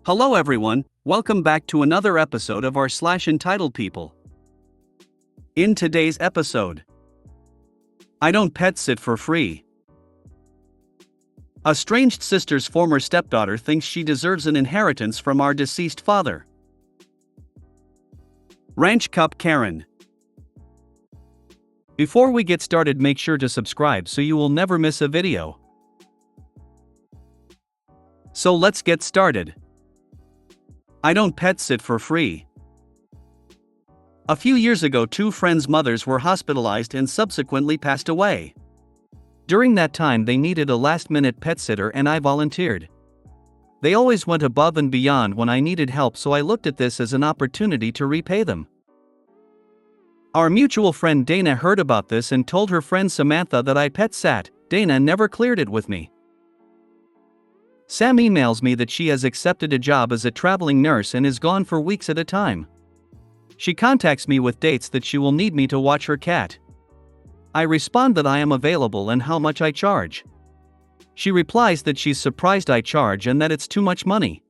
Hello everyone, welcome back to another episode of our entitled people. In today's episode, I don't pet sit for free. A estranged sister's former stepdaughter thinks she deserves an inheritance from our deceased father. Ranch Cup Karen. Before we get started, make sure to subscribe so you will never miss a video. So let's get started. I don't pet sit for free. A few years ago, two friends' mothers were hospitalized and subsequently passed away. During that time, they needed a last-minute pet sitter and I volunteered. They always went above and beyond when I needed help, so I looked at this as an opportunity to repay them. Our mutual friend Dana heard about this and told her friend Samantha that I pet sat. Dana never cleared it with me. Sam emails me that she has accepted a job as a traveling nurse and is gone for weeks at a time. She contacts me with dates that she will need me to watch her cat. I respond that I am available and how much I charge. She replies that she's surprised I charge and that it's too much money.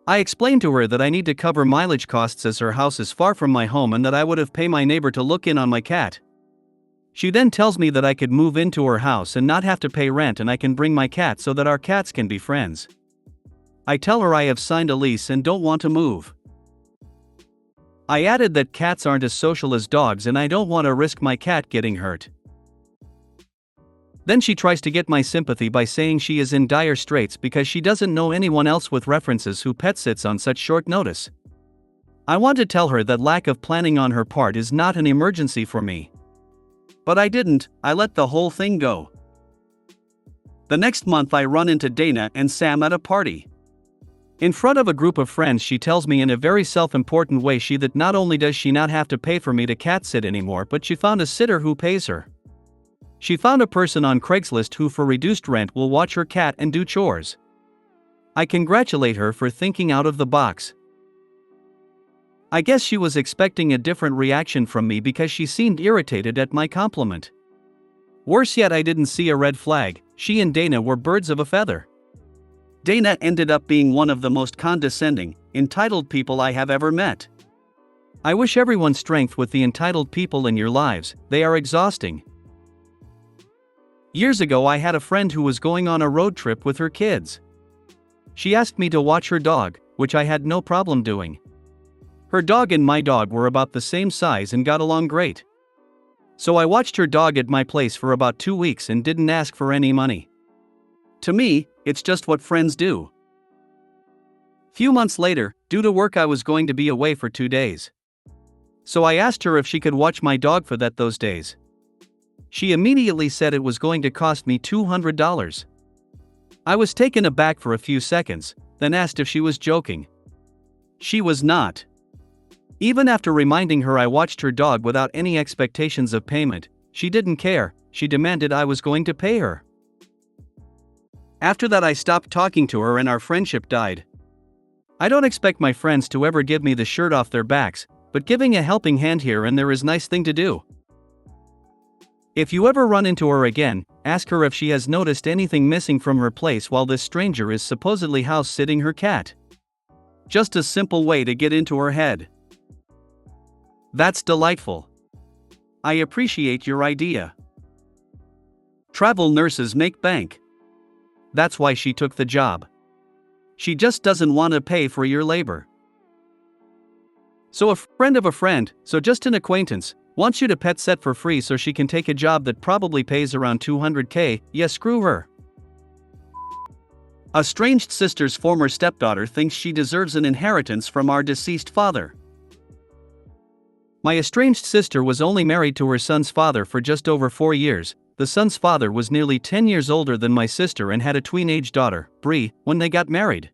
I explain to her that I need to cover mileage costs as her house is far from my home and that I would have paid my neighbor to look in on my cat. She then tells me that I could move into her house and not have to pay rent, and I can bring my cat so that our cats can be friends. I tell her I have signed a lease and don't want to move. I added that cats aren't as social as dogs and I don't want to risk my cat getting hurt. Then she tries to get my sympathy by saying she is in dire straits because she doesn't know anyone else with references who pet sits on such short notice. I want to tell her that lack of planning on her part is not an emergency for me. But I didn't, I let the whole thing go. The next month I run into Dana and Sam at a party. In front of a group of friends, she tells me in a very self-important way that not only does she not have to pay for me to cat sit anymore, but she found a sitter who pays her. She found a person on Craigslist who for reduced rent will watch her cat and do chores. I congratulate her for thinking out of the box. I guess she was expecting a different reaction from me because she seemed irritated at my compliment. Worse yet, I didn't see a red flag. She and Dana were birds of a feather. Dana ended up being one of the most condescending, entitled people I have ever met. I wish everyone strength with the entitled people in your lives, they are exhausting. Years ago, I had a friend who was going on a road trip with her kids. She asked me to watch her dog, which I had no problem doing. Her dog and my dog were about the same size and got along great. So I watched her dog at my place for about 2 weeks and didn't ask for any money. To me, it's just what friends do. Few months later, due to work, I was going to be away for 2 days. So I asked her if she could watch my dog for those days. She immediately said it was going to cost me $200. I was taken aback for a few seconds, then asked if she was joking. She was not. Even after reminding her I watched her dog without any expectations of payment, she didn't care. She demanded I was going to pay her. After that, I stopped talking to her and our friendship died. I don't expect my friends to ever give me the shirt off their backs, but giving a helping hand here and there is a nice thing to do. If you ever run into her again, ask her if she has noticed anything missing from her place while this stranger is supposedly house sitting her cat. Just a simple way to get into her head. That's delightful. I appreciate your idea. Travel nurses make bank. That's why she took the job. She just doesn't want to pay for your labor. So a friend of a friend, so just an acquaintance, wants you to pet sit for free so she can take a job that probably pays around $200K. Yeah, screw her. A estranged sister's former stepdaughter thinks she deserves an inheritance from our deceased father. My estranged sister was only married to her son's father for just over 4 years. The son's father was nearly 10 years older than my sister and had a tween-age daughter, Bree, when they got married.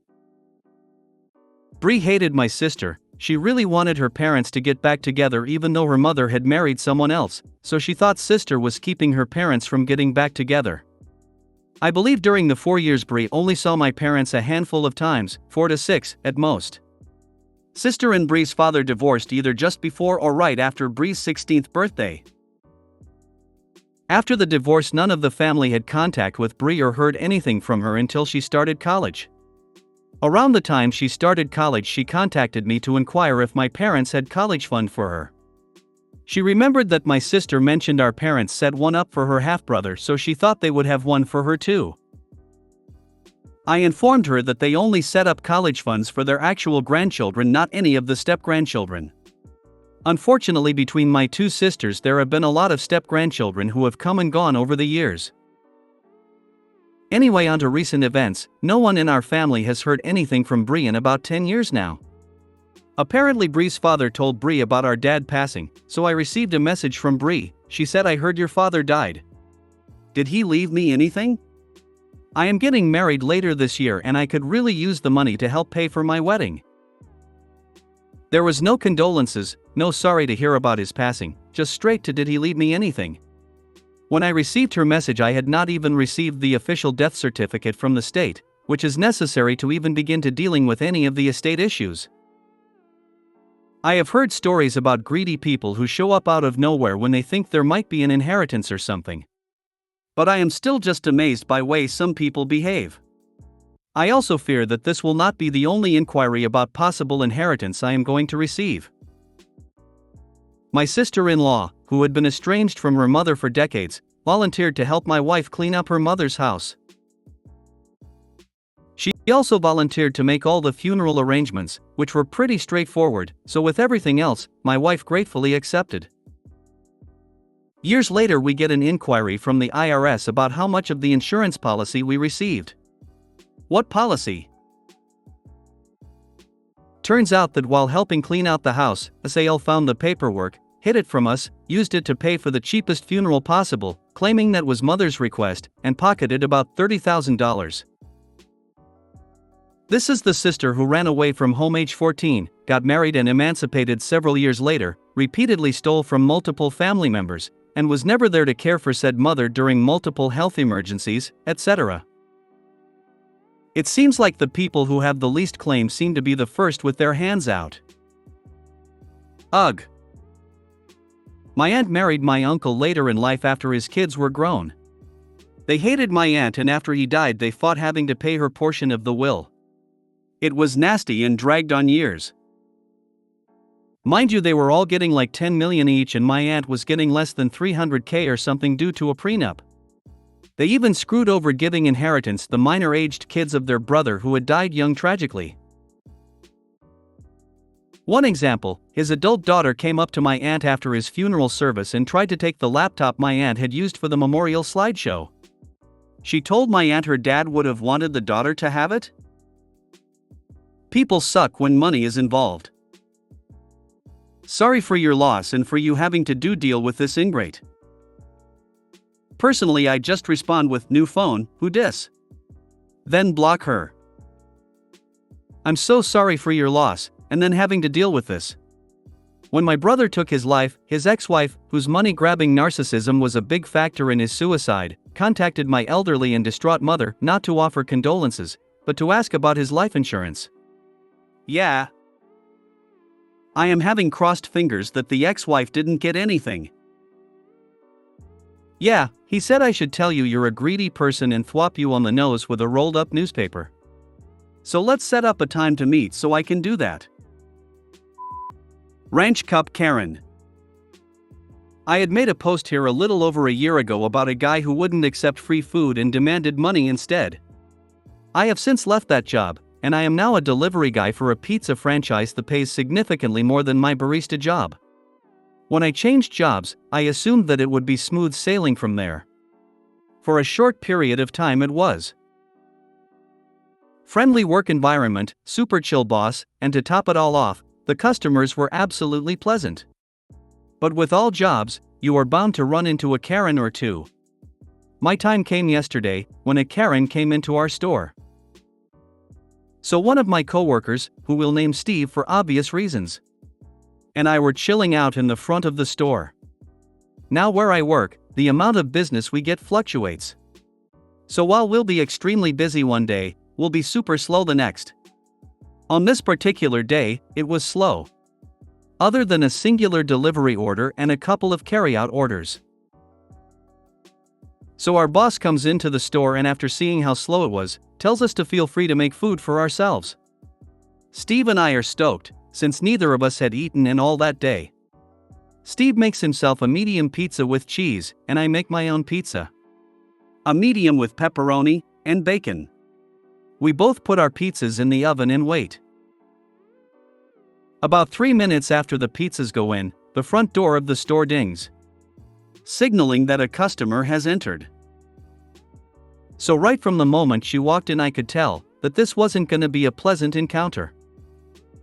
Bree hated my sister. She really wanted her parents to get back together even though her mother had married someone else, so she thought sister was keeping her parents from getting back together. I believe during the 4 years Bree only saw my parents a handful of times, 4 to 6 at most. Sister and Bree's father divorced either just before or right after Bree's 16th birthday. After the divorce, none of the family had contact with Bree or heard anything from her until she started college. Around the time she started college, she contacted me to inquire if my parents had college fund for her. She remembered that my sister mentioned our parents set one up for her half-brother, so she thought they would have one for her too. I informed her that they only set up college funds for their actual grandchildren, not any of the step-grandchildren. Unfortunately, between my two sisters there have been a lot of step-grandchildren who have come and gone over the years. Anyway, on to recent events. No one in our family has heard anything from Bree in about 10 years now. Apparently Bree's father told Bree about our dad passing, so I received a message from Bree. She said, "I heard your father died. Did he leave me anything? I am getting married later this year and I could really use the money to help pay for my wedding." There was no condolences, no sorry to hear about his passing, just straight to "Did he leave me anything?" When I received her message, I had not even received the official death certificate from the state, which is necessary to even begin to dealing with any of the estate issues. I have heard stories about greedy people who show up out of nowhere when they think there might be an inheritance or something. But I am still just amazed by the way some people behave. I also fear that this will not be the only inquiry about possible inheritance I am going to receive. My sister-in-law, who had been estranged from her mother for decades, volunteered to help my wife clean up her mother's house. She also volunteered to make all the funeral arrangements, which were pretty straightforward, so with everything else, my wife gratefully accepted. Years later we get an inquiry from the IRS about how much of the insurance policy we received. What policy? Turns out that while helping clean out the house, SAL found the paperwork, hid it from us, used it to pay for the cheapest funeral possible, claiming that was mother's request, and pocketed about $30,000. This is the sister who ran away from home age 14, got married and emancipated several years later, repeatedly stole from multiple family members, and was never there to care for said mother during multiple health emergencies, etc. It seems like the people who have the least claim seem to be the first with their hands out. Ugh. My aunt married my uncle later in life after his kids were grown. They hated my aunt, and after he died they fought having to pay her portion of the will. It was nasty and dragged on years. Mind you, they were all getting like $10 million each and my aunt was getting less than $300K or something due to a prenup. They even screwed over giving inheritance the minor-aged kids of their brother who had died young tragically. One example, his adult daughter came up to my aunt after his funeral service and tried to take the laptop my aunt had used for the memorial slideshow. She told my aunt her dad would have wanted the daughter to have it. People suck when money is involved. Sorry for your loss and for you having to deal with this ingrate. Personally, I just respond with "new phone, who dis?" Then block her. I'm so sorry for your loss, and then having to deal with this. When my brother took his life, his ex-wife, whose money-grabbing narcissism was a big factor in his suicide, contacted my elderly and distraught mother not to offer condolences, but to ask about his life insurance. Yeah. I am having crossed fingers that the ex-wife didn't get anything. Yeah, he said I should tell you you're a greedy person and thwap you on the nose with a rolled-up newspaper. So let's set up a time to meet so I can do that. Ranch Cup Karen. I had made a post here a little over a year ago about a guy who wouldn't accept free food and demanded money instead. I have since left that job, and I am now a delivery guy for a pizza franchise that pays significantly more than my barista job. When I changed jobs, I assumed that it would be smooth sailing from there. For a short period of time it was. Friendly work environment, super chill boss, and to top it all off, the customers were absolutely pleasant. But with all jobs, you are bound to run into a Karen or two. My time came yesterday, when a Karen came into our store. So one of my coworkers, who we'll name Steve for obvious reasons, and I were chilling out in the front of the store. Now where I work, the amount of business we get fluctuates. So while we'll be extremely busy one day, we'll be super slow the next. On this particular day, it was slow. Other than a singular delivery order and a couple of carry-out orders. So our boss comes into the store and after seeing how slow it was, tells us to feel free to make food for ourselves. Steve and I are stoked, since neither of us had eaten in all that day. Steve makes himself a medium pizza with cheese, and I make my own pizza. A medium with pepperoni and bacon. We both put our pizzas in the oven and wait. About 3 minutes after the pizzas go in, the front door of the store dings, signaling that a customer has entered. So right from the moment she walked in, I could tell that this wasn't gonna be a pleasant encounter.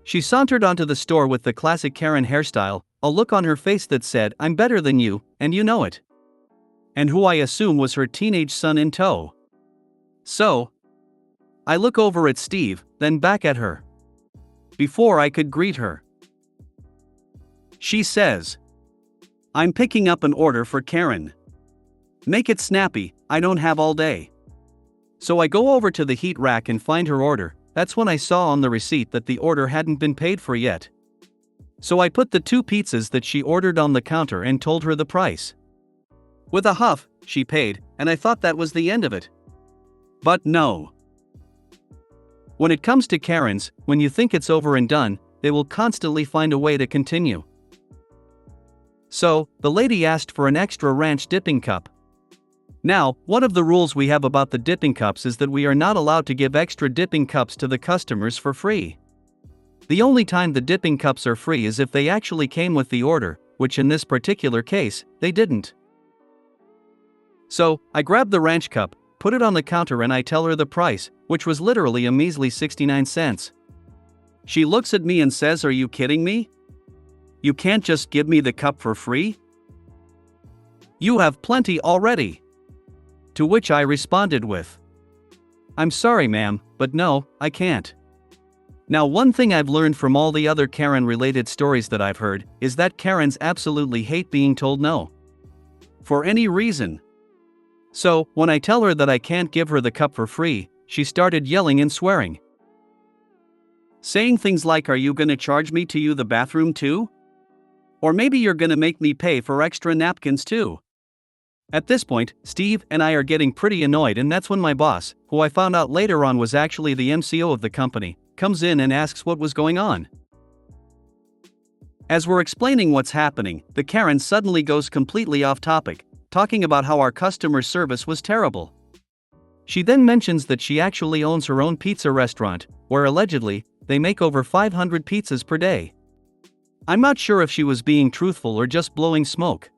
She sauntered onto the store with the classic Karen hairstyle, a look on her face that said, "I'm better than you, and you know it." And who I assume was her teenage son in tow. So, I look over at Steve, then back at her. Before I could greet her, she says, "I'm picking up an order for Karen. Make it snappy, I don't have all day." So I go over to the heat rack and find her order. That's when I saw on the receipt that the order hadn't been paid for yet. So I put the 2 pizzas that she ordered on the counter and told her the price. With a huff, she paid, and I thought that was the end of it. But no. When it comes to Karens, when you think it's over and done, they will constantly find a way to continue. So, the lady asked for an extra ranch dipping cup. Now, one of the rules we have about the dipping cups is that we are not allowed to give extra dipping cups to the customers for free. The only time the dipping cups are free is if they actually came with the order, which in this particular case, they didn't. So, I grab the ranch cup, put it on the counter, and I tell her the price, which was literally a measly 69 cents. She looks at me and says, "Are you kidding me? You can't just give me the cup for free? You have plenty already." To which I responded with, "I'm sorry, ma'am, but no, I can't." Now, one thing I've learned from all the other Karen-related stories that I've heard is that Karens absolutely hate being told no. For any reason. So, when I tell her that I can't give her the cup for free, she started yelling and swearing. Saying things like, "Are you gonna charge me to use the bathroom too? Or maybe you're gonna make me pay for extra napkins too?" At this point, Steve and I are getting pretty annoyed, and that's when my boss, who I found out later on was actually the MCO of the company, comes in and asks what was going on. As we're explaining what's happening, the Karen suddenly goes completely off topic, talking about how our customer service was terrible. She then mentions that she actually owns her own pizza restaurant, where allegedly, they make over 500 pizzas per day. I'm not sure if she was being truthful or just blowing smoke.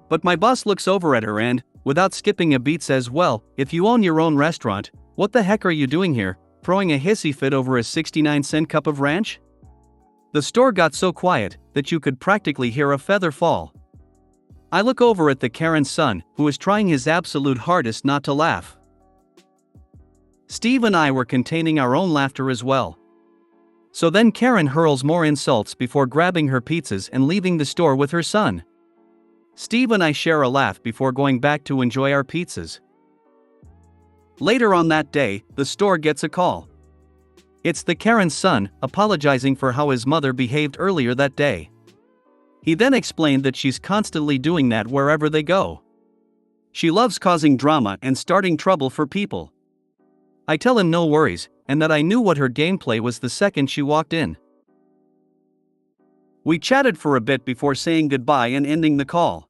But my boss looks over at her and, without skipping a beat, says, "Well, if you own your own restaurant, what the heck are you doing here, throwing a hissy fit over a 69-cent cup of ranch?" The store got so quiet that you could practically hear a feather fall. I look over at the Karen's son, who is trying his absolute hardest not to laugh. Steve and I were containing our own laughter as well. So then Karen hurls more insults before grabbing her pizzas and leaving the store with her son. Steve and I share a laugh before going back to enjoy our pizzas. Later on that day, the store gets a call. It's the Karen's son, apologizing for how his mother behaved earlier that day. He then explained that she's constantly doing that wherever they go. She loves causing drama and starting trouble for people. I tell him no worries, and that I knew what her gameplay was the second she walked in. We chatted for a bit before saying goodbye and ending the call.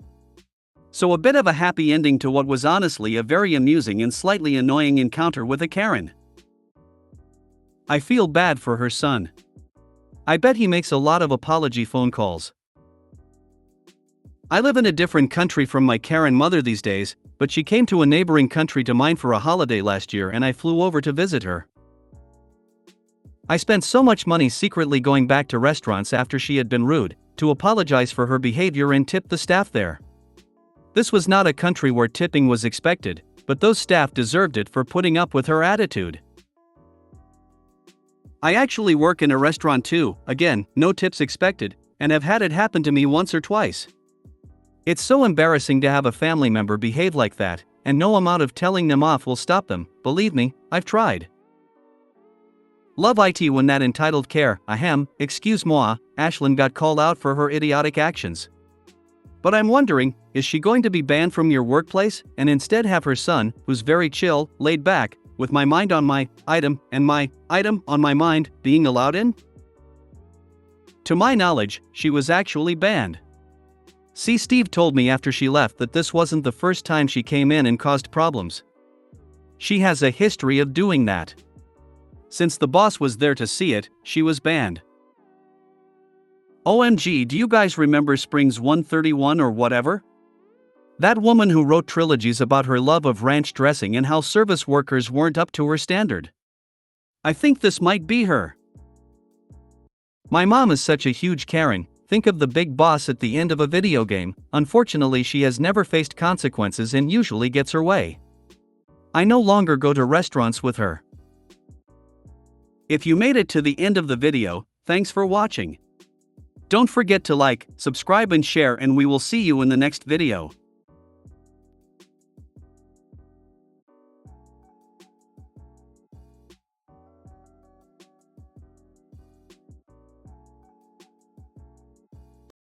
So a bit of a happy ending to what was honestly a very amusing and slightly annoying encounter with a Karen. I feel bad for her son. I bet he makes a lot of apology phone calls. I live in a different country from my Karen mother these days, but she came to a neighboring country to mine for a holiday last year and I flew over to visit her. I spent so much money secretly going back to restaurants after she had been rude, to apologize for her behavior and tip the staff there. This was not a country where tipping was expected, but those staff deserved it for putting up with her attitude. I actually work in a restaurant too, again, no tips expected, and have had it happen to me once or twice. It's so embarrassing to have a family member behave like that, and no amount of telling them off will stop them. Believe me, I've tried. Love it when that entitled excuse-moi, Ashlyn got called out for her idiotic actions. But I'm wondering, is she going to be banned from your workplace, and instead have her son, who's very chill, laid back, with my mind on my item and my item on my mind being allowed in? To my knowledge, she was actually banned. See, Steve told me after she left that this wasn't the first time she came in and caused problems. She has a history of doing that. Since the boss was there to see it, she was banned. OMG, do you guys remember Springs 131 or whatever? That woman who wrote trilogies about her love of ranch dressing and how service workers weren't up to her standard. I think this might be her. My mom is such a huge Karen. Think of the big boss at the end of a video game. Unfortunately, she has never faced consequences and usually gets her way. I no longer go to restaurants with her. If you made it to the end of the video, thanks for watching. Don't forget to like, subscribe and share, and we will see you in the next video.